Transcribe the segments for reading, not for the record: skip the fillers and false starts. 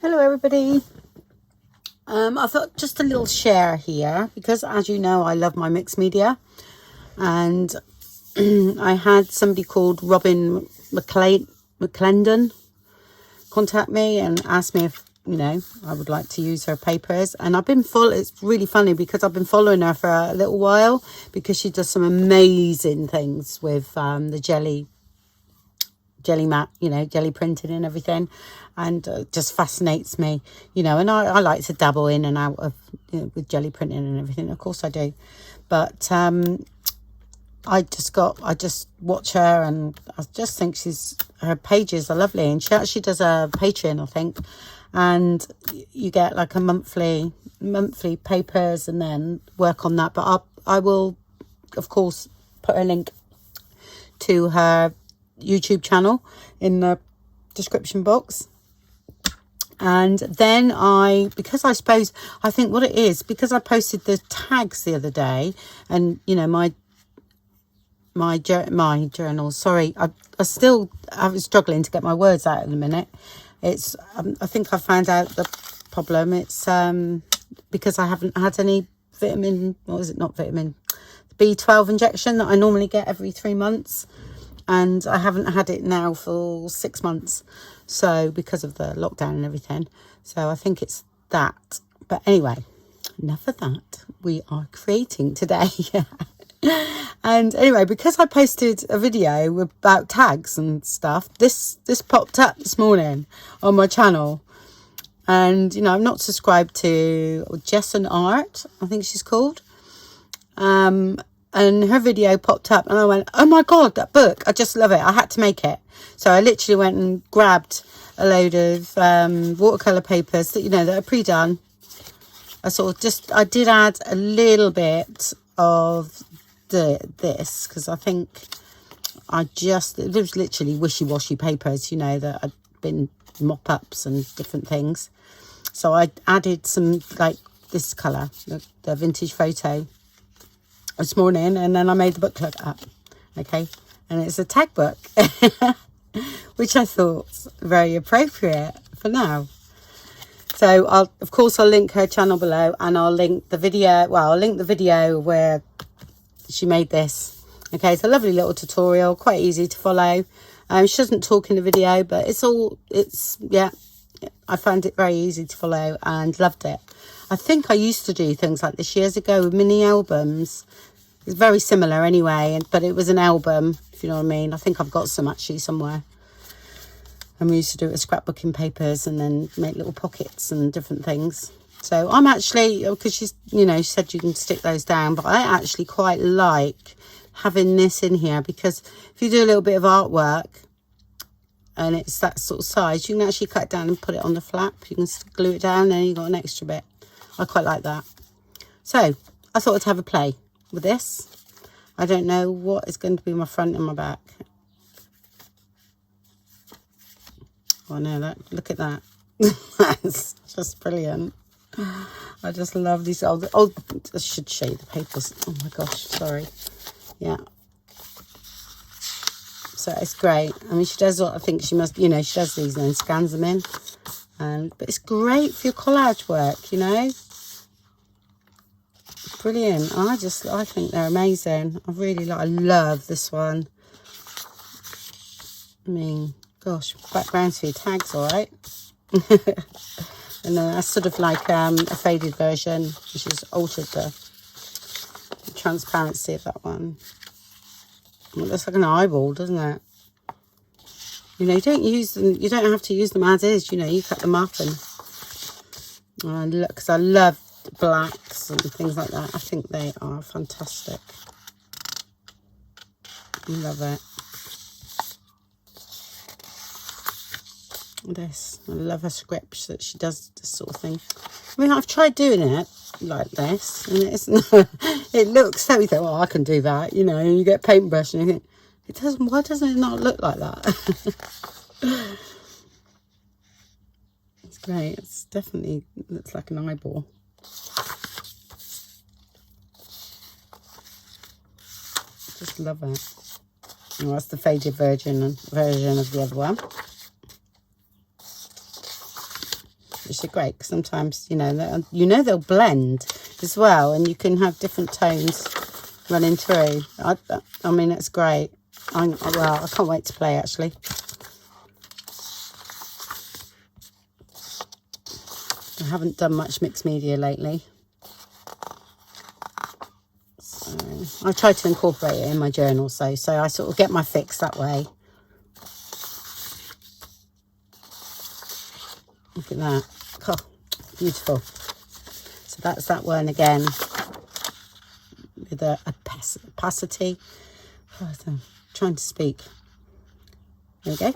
Hello everybody. I thought just a little share here because, as you know, I love my mixed media, and I had somebody called RobynMcClendon contact me and ask me if I would like to use her papers. And I've been it's really funny because I've been following her for a little while because she does some amazing things with the jelly mat, jelly printing and everything, and it just fascinates me, and I like to dabble in and out of with jelly printing and everything. Of course I do, but I just watch her and I just think her pages are lovely, and she actually does a Patreon, I think, and you get like a monthly papers and then work on that. But I will of course put a link to her YouTube channel in the description box. And then I think what it is, because I posted the tags the other day, and my journal, sorry, I was struggling to get my words out in a minute. It's I think I found out the problem. It's because I haven't had any B12 injection that I normally get every 3 months. And I haven't had it now for 6 months. So because of the lockdown and everything. So I think it's that. But anyway, enough of that. We are creating today. And anyway, because I posted a video about tags and stuff, this popped up this morning on my channel. And, I'm not subscribed to Jesson Art, I think she's called. And her video popped up and I went, oh my God, that book, I just love it. I had to make it. So I literally went and grabbed a load of watercolour papers that, that are pre-done. I did add a little bit of this because I think it was literally wishy-washy papers, that had been mop-ups and different things. So I added some, like this colour, the vintage photo, this morning, and then I made the booklet up, okay, and it's a tag book, which I thought very appropriate for now. So I'll link her channel below, and I'll link the video. Well, I'll link the video where she made this. Okay, it's a lovely little tutorial, quite easy to follow. She doesn't talk in the video, but I found it very easy to follow and loved it. I think I used to do things like this years ago with mini albums. It's very similar anyway, but it was an album, if you know what I mean. I think I've got some actually somewhere. And we used to do it with scrapbooking papers and then make little pockets and different things. So I'm actually, because she said you can stick those down, but I actually quite like having this in here because if you do a little bit of artwork and it's that sort of size, you can actually cut it down and put it on the flap. You can glue it down, then you've got an extra bit. I quite like that. So I thought I'd have a play with this. I don't know what is going to be my front and my back. Oh no, look at that. That's just brilliant. I just love these I should show you the papers. Oh my gosh, sorry. Yeah. So it's great. I mean, she does what I think she must, she does these and then scans them in. But it's great for your collage work, Brilliant. I think they're amazing. I love this one. I mean, gosh, backgrounds for your tags, all right. And then that's sort of like a faded version, which has altered the transparency of that one. It looks like an eyeball, doesn't it? You don't use them. You don't have to use them as is. You cut them up and look, because I love blacks and things like that. I think they are fantastic. I love it. I love her scripts that she does this sort of thing. I mean, I've tried doing it like this, and it's not, it looks so. You think, well, I can do that. You get a paintbrush and you think, it doesn't. Why doesn't it not look like that? It's great. It's definitely looks like an eyeball. Just love it. Oh, that's the faded version of the other one. which are great, 'cause sometimes, you know, they'll blend as well, and you can have different tones running through. I mean, it's great. Well, I can't wait to play, actually. I haven't done much mixed media lately, so I try to incorporate it in my journal, so I sort of get my fix that way. Look at that. Oh, beautiful. So that's that one again, with a opacity. Oh, I'm trying to speak. There we go.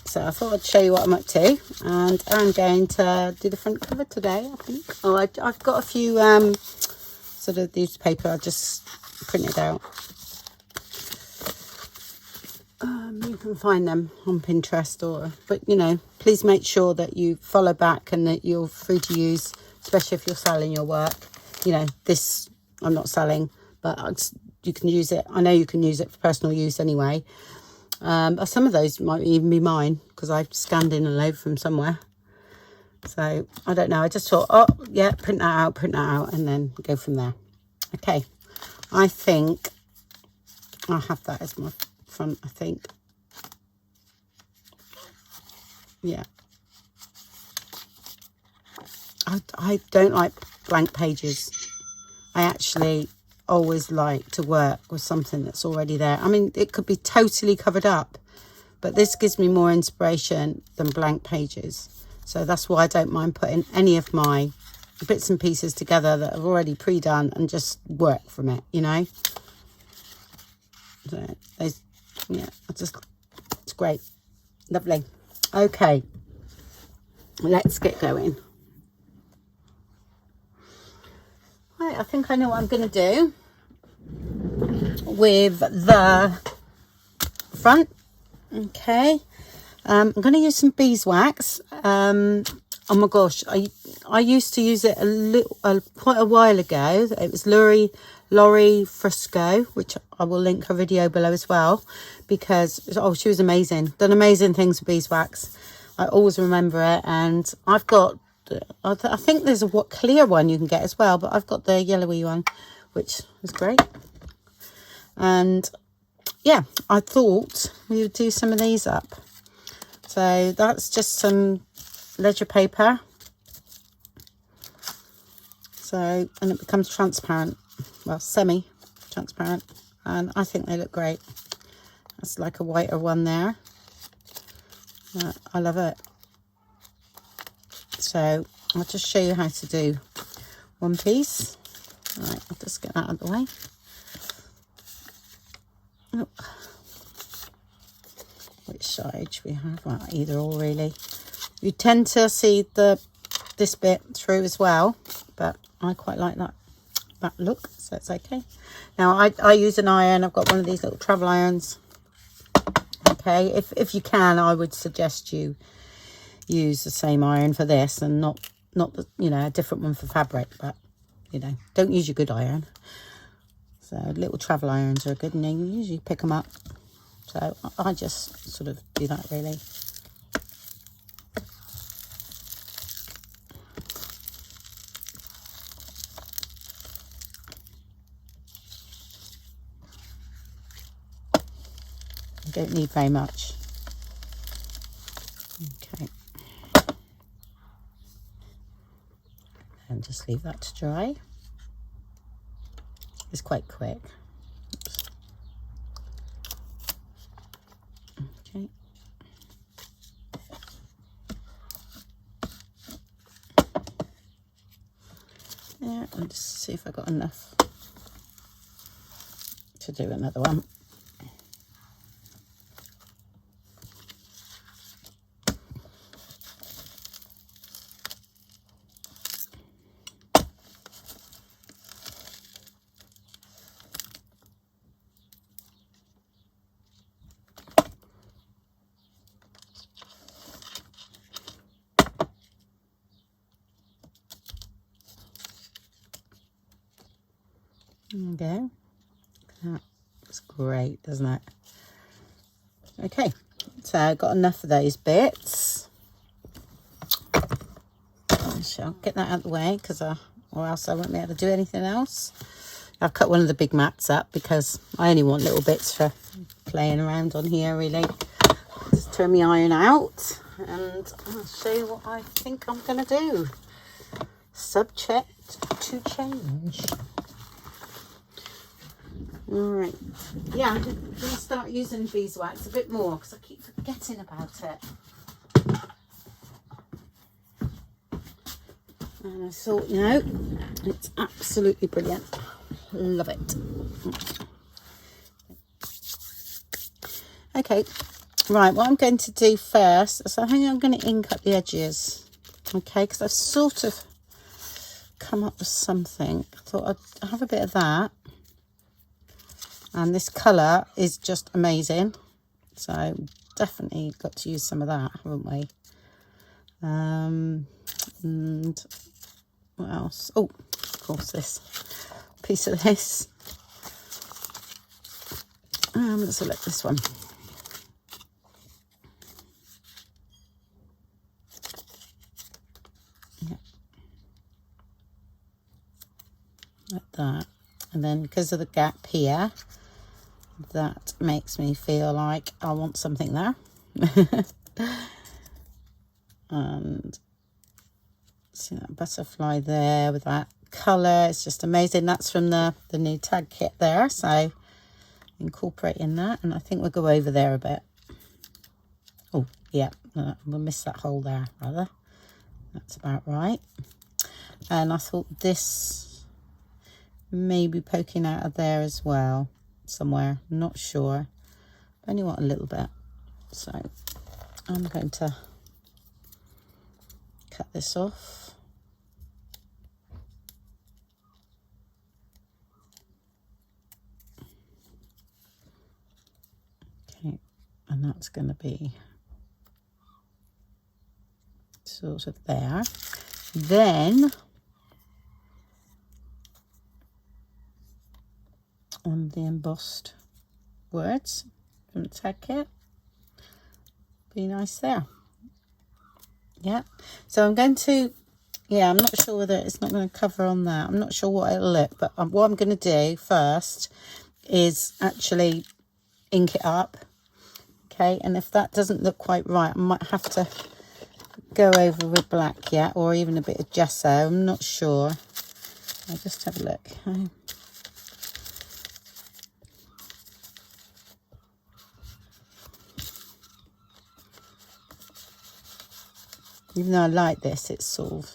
So I thought I'd show you what I'm up to, and I'm going to do the front cover today, I think. Oh, I've got a few sort of newspaper I just printed out. You can find them on Pinterest, but you know, please make sure that you follow back and that you're free to use, especially if you're selling your work. You know, this I'm not selling, but you can use it. I know you can use it for personal use anyway. Some of those might even be mine, because I've scanned in a load from somewhere. So I don't know. I just thought, oh yeah, print that out, and then go from there. Okay, I think I'll have that as my front, I think. Yeah. I don't like blank pages. I actually always like to work with something that's already there. I mean, it could be totally covered up, but this gives me more inspiration than blank pages. So that's why I don't mind putting any of my bits and pieces together that are already pre-done and just work from it, you know. So yeah, it's great. Lovely. Okay, let's get going. Right, I think I know what I'm going to do with the front. Okay, I'm going to use some beeswax. Oh my gosh, I used to use it quite a while ago. It was Laurie Fusco, which I will link her video below as well, because she was amazing. Done amazing things with beeswax. I always remember it, and I've got, I think there's a clear one you can get as well, but I've got the yellowy one, which is great. And yeah, I thought we would do some of these up. So that's just some ledger paper. So, and it becomes transparent, well, semi-transparent, and I think they look great. That's like a whiter one there. I love it. So I'll just show you how to do one piece. All right, I'll just get that out of the way. Oh. Which side should we have? Well, either or really. You tend to see this bit through as well, but I quite like that look, so it's okay. Now I use an iron. I've got one of these little travel irons. Okay, if you can, I would suggest you use the same iron for this, and not the, you know, a different one for fabric, but you know, don't use your good iron. So little travel irons are good, and you usually pick them up. So I just sort of do that really. You don't need very much. Okay. And just leave that to dry. It's quite quick. Oops. Okay. Yeah, I'll just see if I got enough to do another one. There we go. That looks great, doesn't it? Okay, so I got enough of those bits. I'll get that out of the way because or else I won't be able to do anything else. I've cut one of the big mats up because I only want little bits for playing around on here, really. Just turn my iron out and I'll show you what I think I'm going to do. Subject to change. Alright, yeah, I'm going to start using beeswax a bit more because I keep forgetting about it. And I thought, you know, it's absolutely brilliant. Love it. Okay, right, what I'm going to do first is I think I'm going to ink up the edges. Okay, because I've sort of come up with something. I thought I'd have a bit of that. And this colour is just amazing. So definitely got to use some of that, haven't we? And what else? Oh, of course, this piece of this. Let's select this one. Yeah. Like that. And then because of the gap here, that makes me feel like I want something there. And see that butterfly there with that colour. It's just amazing. That's from the new tag kit there. So incorporating that. And I think we'll go over there a bit. Oh, yeah. We'll miss that hole there, rather. That's about right. And I thought this may be poking out of there as well. Somewhere, not sure. I only want a little bit, so I'm going to cut this off. Okay, and that's going to be sort of there. Then on the embossed words from the tag kit, be nice there. Yeah, so I'm going to, yeah, I'm not sure whether it's not going to cover on that. I'm not sure what it'll look, but what I'm going to do first is actually ink it up. Okay, and if that doesn't look quite right, I might have to go over with black, yeah, or even a bit of gesso. I'm not sure. I'll just have a look. Even though I like this, it's sort of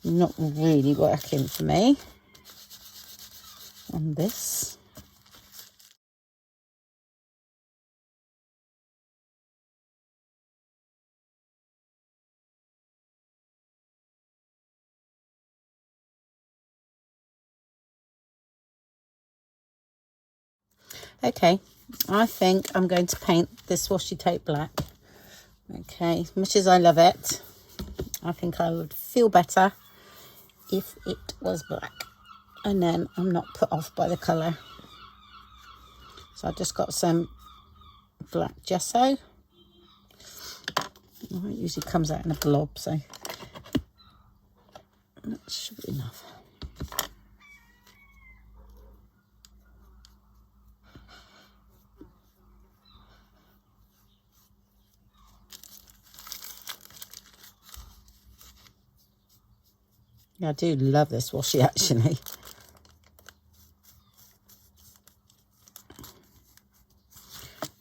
not really working for me on this. Okay, I think I'm going to paint this washi tape black. Okay, as much as I love it, I think I would feel better if it was black. And then I'm not put off by the colour. So I've just got some black gesso. Well, it usually comes out in a blob, so that should be enough. Yeah, I do love this washi, actually.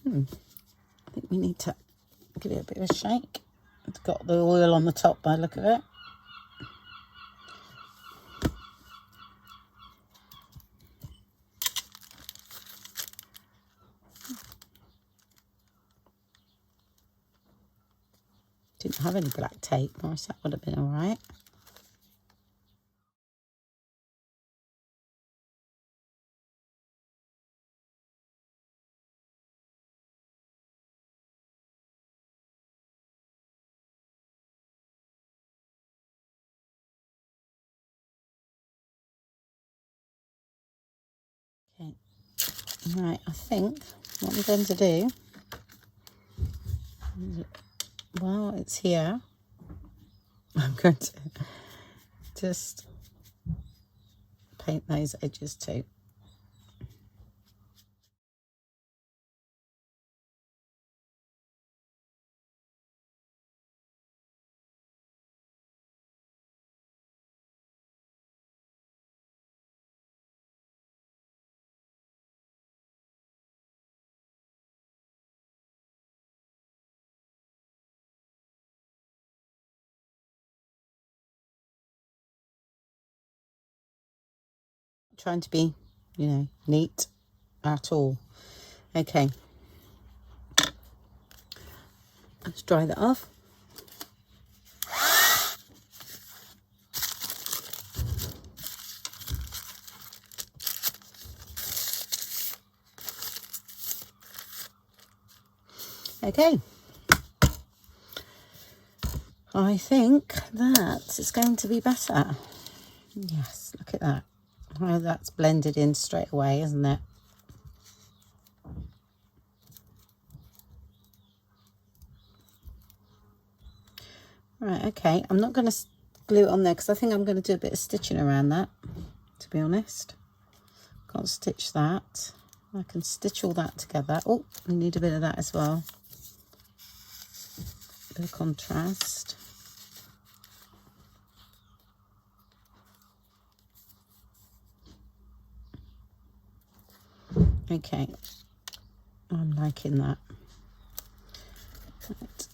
I think we need to give it a bit of a shake. It's got the oil on the top by the look of it. Didn't have any black tape, or else that would have been all right. Okay, right, I think what I'm going to do, well, it's here. I'm going to just paint those edges too. Trying to be, you know, neat at all. Okay, let's dry that off. Okay, I think that is going to be better. Yes, look at that. Oh, that's blended in straight away, isn't it? Right, okay, I'm not going to glue it on there because I think I'm going to do a bit of stitching around that, to be honest. Can't stitch that. I can stitch all that together. Oh, I need a bit of that as well. Bit of contrast. Okay, I'm liking that. Right.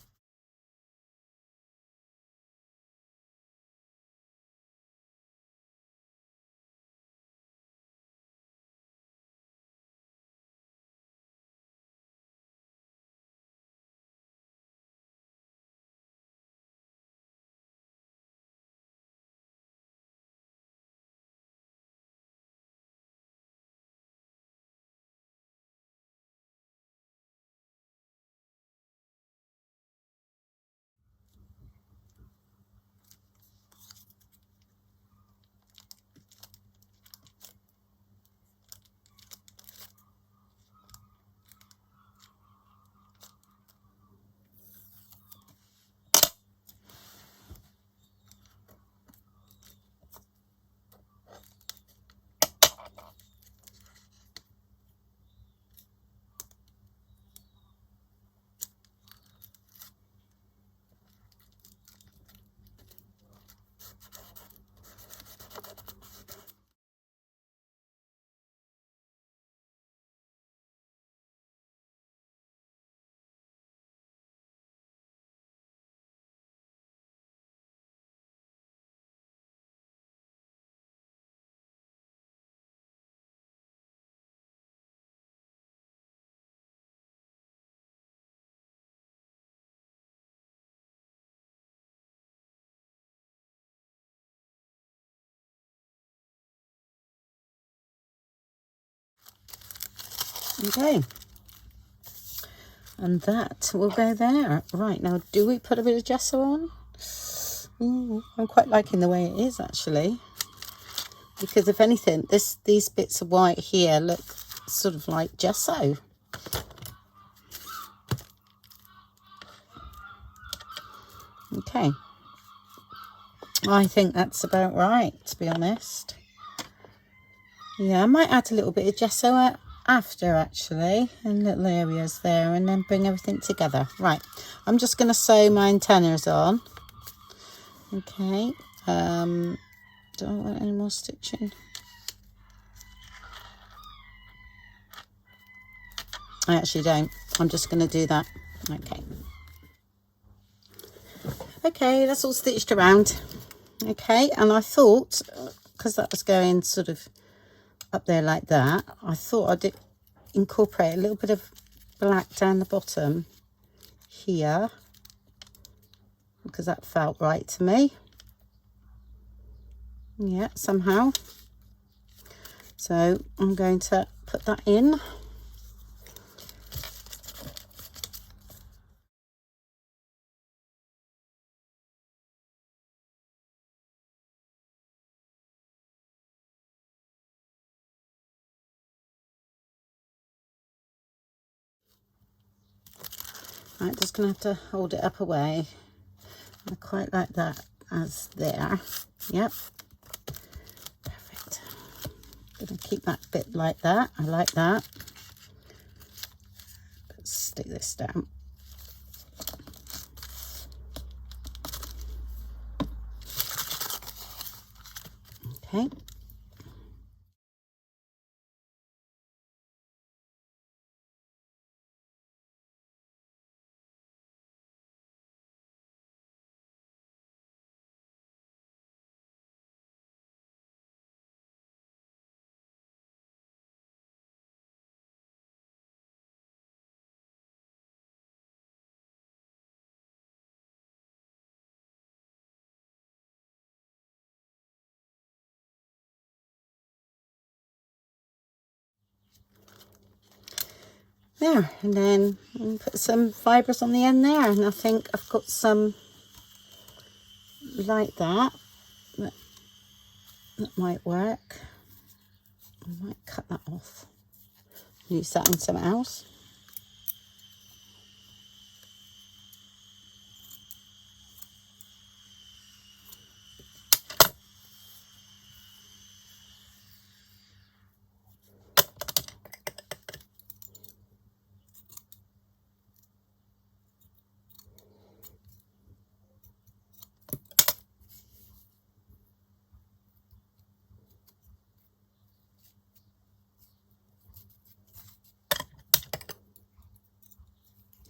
Okay, and that will go there. Right, now do we put a bit of gesso on? I'm quite liking the way it is actually, because if anything, these bits of white here look sort of like gesso. Okay, I think that's about right, to be honest. Yeah, I might add a little bit of gesso after actually, in little areas there, and then bring everything together. Right, I'm just going to sew my antennas on. Okay, do I want any more stitching? I actually don't. I'm just going to do that. Okay. Okay, that's all stitched around. Okay, and I thought, because that was going sort of up there like that, I thought I'd incorporate a little bit of black down the bottom here, because that felt right to me. Yeah, somehow. So I'm going to put that in. Right, just gonna have to hold it up away. I quite like that as there. Yep. Perfect. I'm going to keep that bit like that. I like that. Let's stick this down. Okay. There, and then put some fibres on the end there, and I think I've got some like that. That might work. I might cut that off. Use that in something else.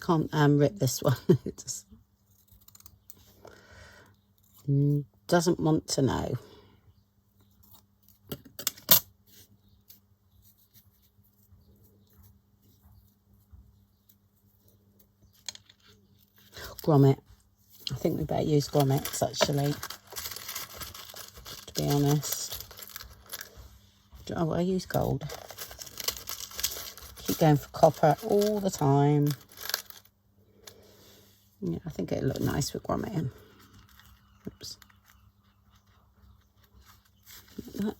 Can't rip this one. It just doesn't want to know. Grommet. I think we better use grommets actually, to be honest. Oh, I use gold. Keep going for copper all the time. Yeah, I think it'll look nice with grommet in. Oops. Like that.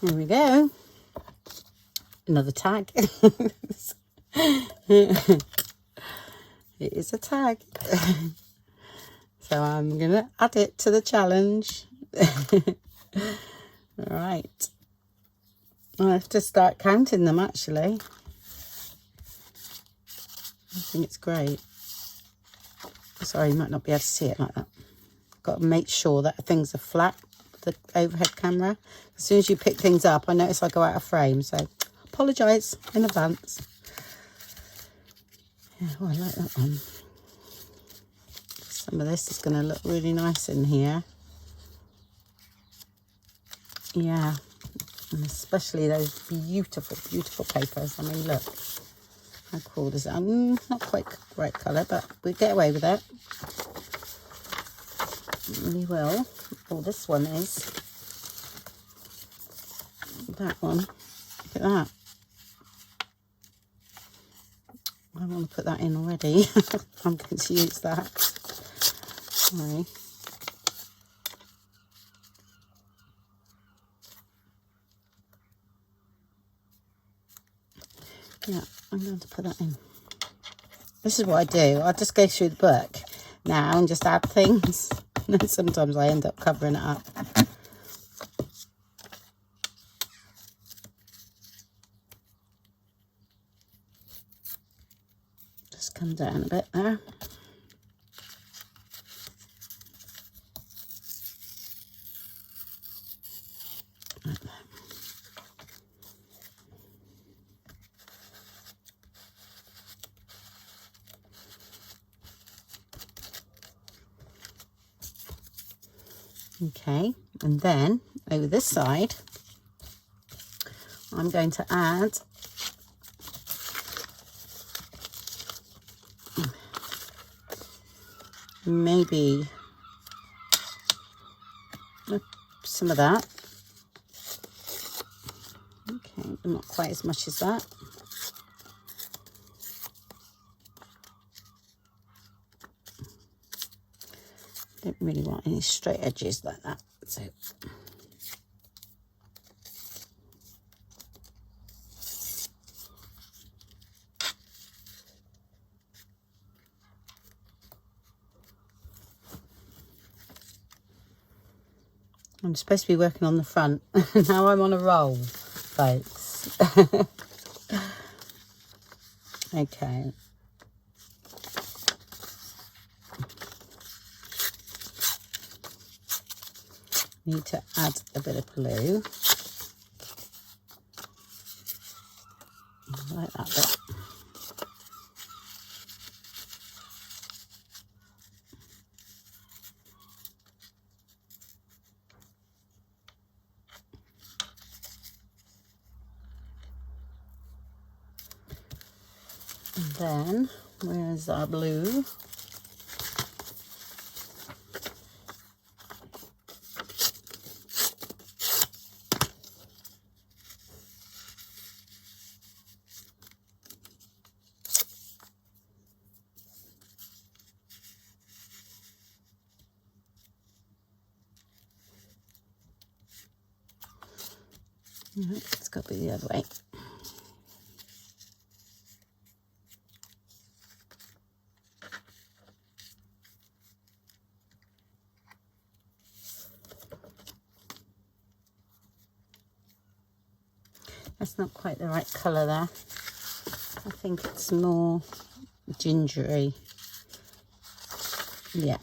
Here we go. Another tag. It is a tag. So I'm going to add it to the challenge. All right. I have to start counting them actually. I think it's great. Sorry, you might not be able to see it like that. Got to make sure that things are flat. The overhead camera. As soon as you pick things up, I notice I go out of frame, so apologise in advance. Yeah, oh, I like that one. Some of this is going to look really nice in here. Yeah, and especially those beautiful, beautiful papers. I mean, look, how cool is that? Not quite right colour, but we get away with it. We will. Oh, this one is. That one. Look at that. I want to put that in already. I'm going to use that. Sorry. Yeah, I'm going to put that in. This is what I do. I just go through the book now and just add things. And then sometimes I end up covering it up. Just come down a bit there. Like that. Okay, and then over this side, I'm going to add maybe some of that. Okay, not quite as much as that. Don't really want any straight edges like that. So I'm supposed to be working on the front. Now I'm on a roll, folks. Okay. Need to add a bit of blue. I like that bit. And then, where's our blue? It's got to be the other way. That's not quite the right colour there. I think it's more gingery. Yeah.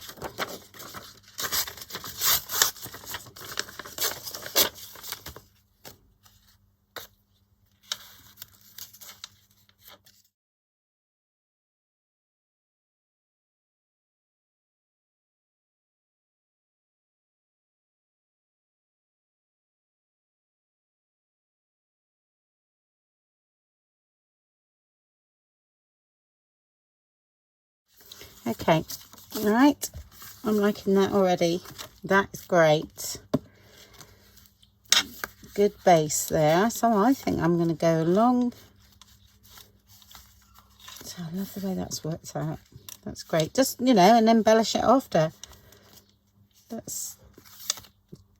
Okay, all right, I'm liking that already. That is great. Good base there. So I think I'm going to go along. So I love the way that's worked out. That's great. Just, you know, and embellish it after. That's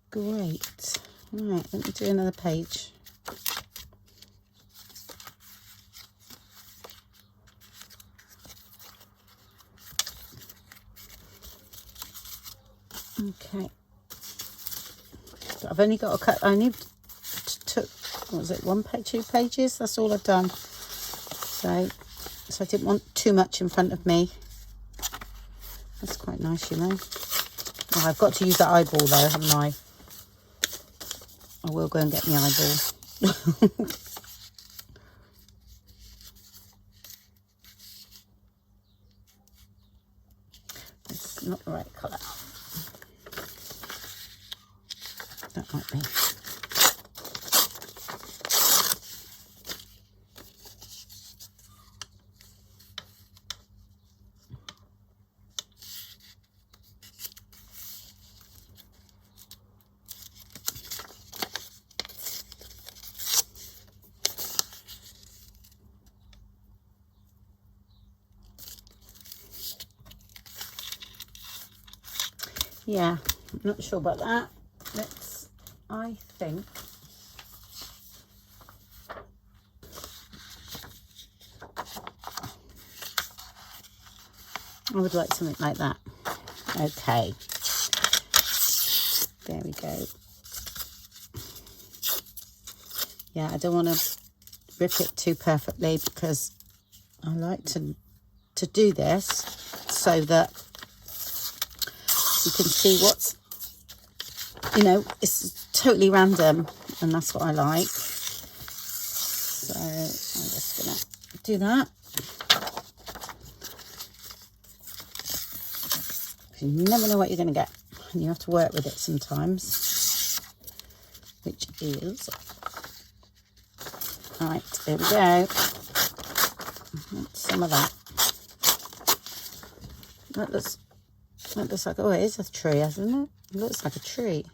great. All right, let me do another page. Okay, so I've only got a cut. I only took, what was it, 1 page, 2 pages? That's all I've done. So I didn't want too much in front of me. That's quite nice, you know. Oh, I've got to use that eyeball though, haven't I? I will go and get my eyeball. It's not the right colour. That might be. Yeah, I'm not sure about that. Let's, I think, I would like something like that. Okay, there we go. Yeah, I don't want to rip it too perfectly because I like to do this so that you can see what's, you know, it's totally random, and that's what I like. So I'm just gonna do that. You never know what you're gonna get, and you have to work with it sometimes, which is, all right, there we go. Some of that. That looks That looks like, oh, it is a tree, hasn't it? It looks like a tree.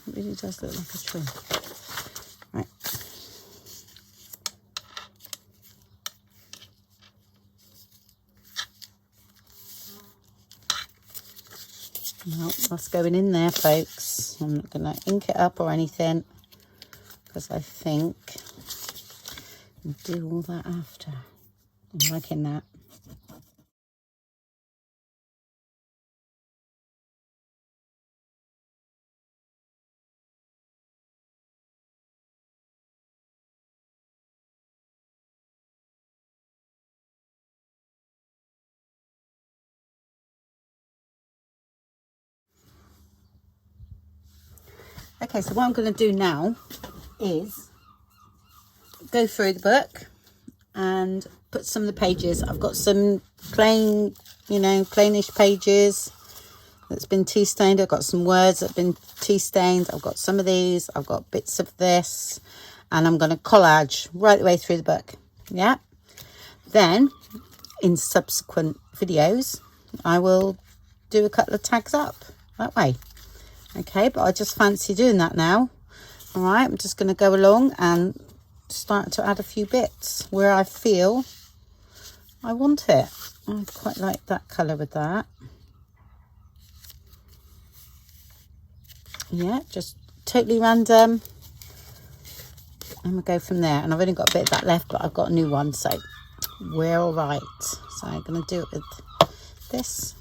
It really does look like a tree. Right. Well, that's going in there, folks. I'm not going to ink it up or anything, because I think I'll do all that after. I'm liking that. Okay, so what I'm going to do now is go through the book and put some of the pages. I've got some plain, you know, plainish pages that's been tea stained. I've got some words that have been tea stained. I've got some of these. I've got bits of this, and I'm going to collage right the way through the book. Yeah. Then in subsequent videos, I will do a couple of tags up that way. Okay, but I just fancy doing that now. All right, I'm just going to go along and start to add a few bits where I feel I want it. I quite like that colour with that. Yeah, just totally random. And we'll go from there. And I've only got a bit of that left, but I've got a new one, so we're all right. So I'm going to do it with this.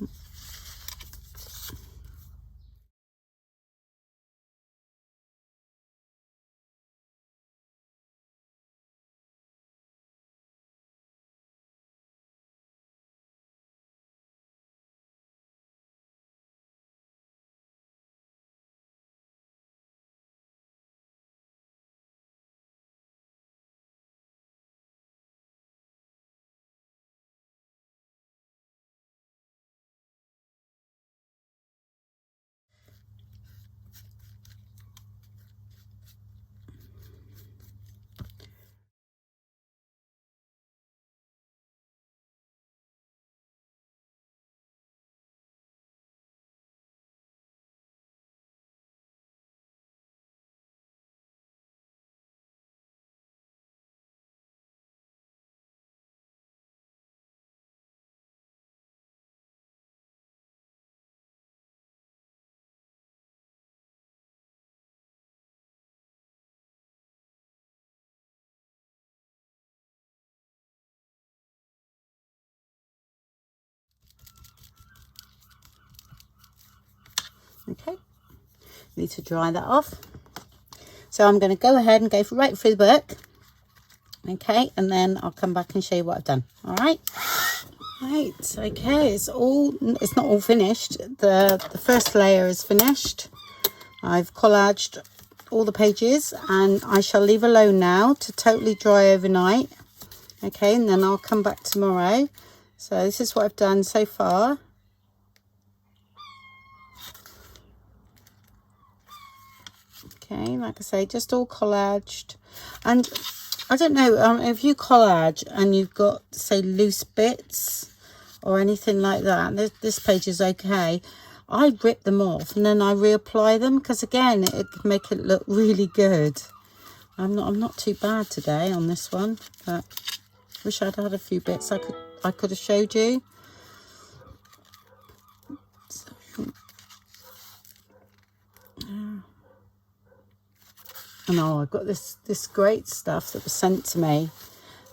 Okay, need to dry that off. So I'm going to go ahead and go right through the book. Okay, and then I'll come back and show you what I've done. All right. Right, okay, it's not all finished. The first layer is finished. I've collaged all the pages, and I shall leave alone now to totally dry overnight. Okay, and then I'll come back tomorrow. So this is what I've done so far. Okay, like I say, just all collaged. And I don't know, if you collage and you've got, say, loose bits or anything like that, this page is okay. I rip them off and then I reapply them, because again, it can make it look really good. I'm not too bad today on this one, but wish I'd had a few bits I could have showed you. So, and I've got this great stuff that was sent to me,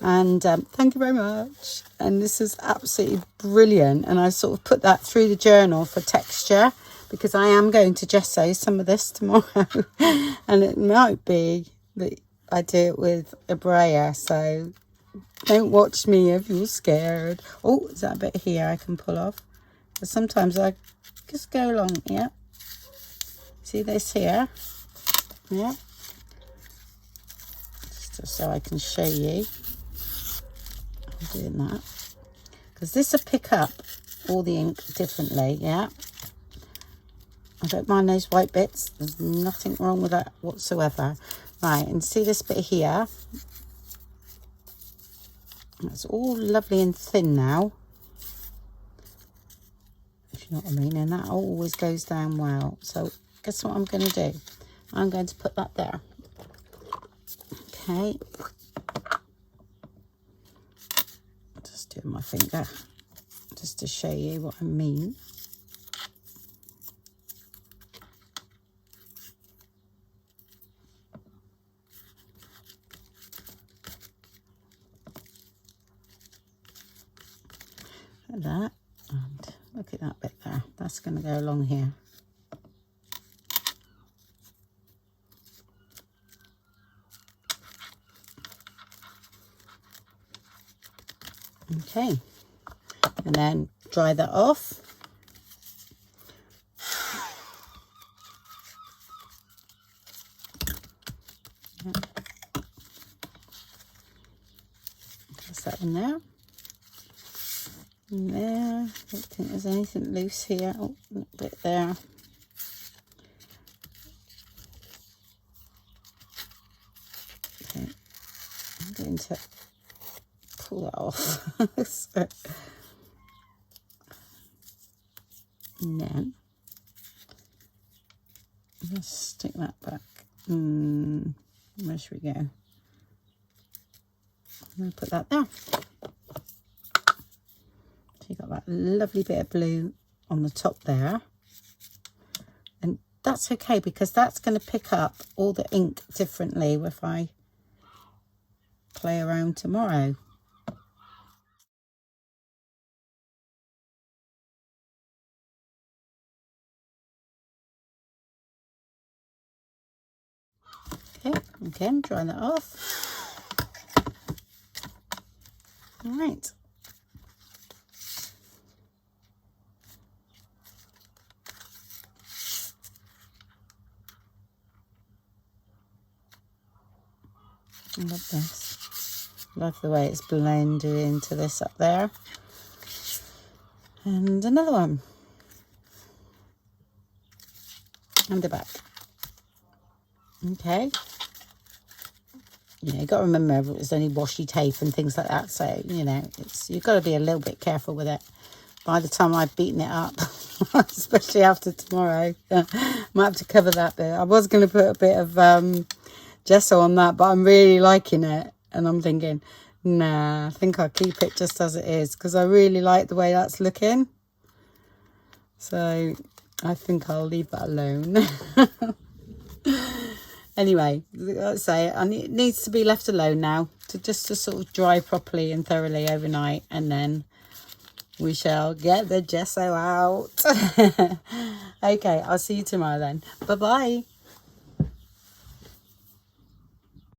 and thank you very much. And this is absolutely brilliant, and I sort of put that through the journal for texture, because I am going to gesso some of this tomorrow. And it might be that I do it with a brayer, so don't watch me if you're scared. Oh, is that a bit here I can pull off? But sometimes I just go along. Yeah, see this here? Yeah, just so I can show you I'm doing that, because this will pick up all the ink differently. Yeah, I don't mind those white bits, there's nothing wrong with that whatsoever. Right, and see this bit here, it's all lovely and thin now. know what I mean? And that always goes down well. So guess what I'm going to do? I'm going to put that there. Okay. Just doing my finger just to show you what I mean. Like that, and look at that bit there. That's going to go along here. Okay, and then dry that off. Place that in there. In there. I don't think there's anything loose here. Oh, a little bit there. Okay, I'm going to pull that off. So, and then let's stick that back. Where should we go? I'm going to put that there. So you got that lovely bit of blue on the top there, and that's okay because that's going to pick up all the ink differently if I play around tomorrow. Okay, again, dry that off. All right. I love this. Love the way it's blended into this up there. And another one. And the back. Okay. You got to remember it's only washi tape and things like that. So, you've got to be a little bit careful with it. By the time I've beaten it up, especially after tomorrow, I might have to cover that bit. I was going to put a bit of gesso on that, but I'm really liking it. And I'm thinking, nah, I think I'll keep it just as it is because I really like the way that's looking. So I think I'll leave that alone. Anyway, let's say it needs to be left alone now to sort of dry properly and thoroughly overnight, and then we shall get the gesso out. Okay, I'll see you tomorrow then. Bye bye.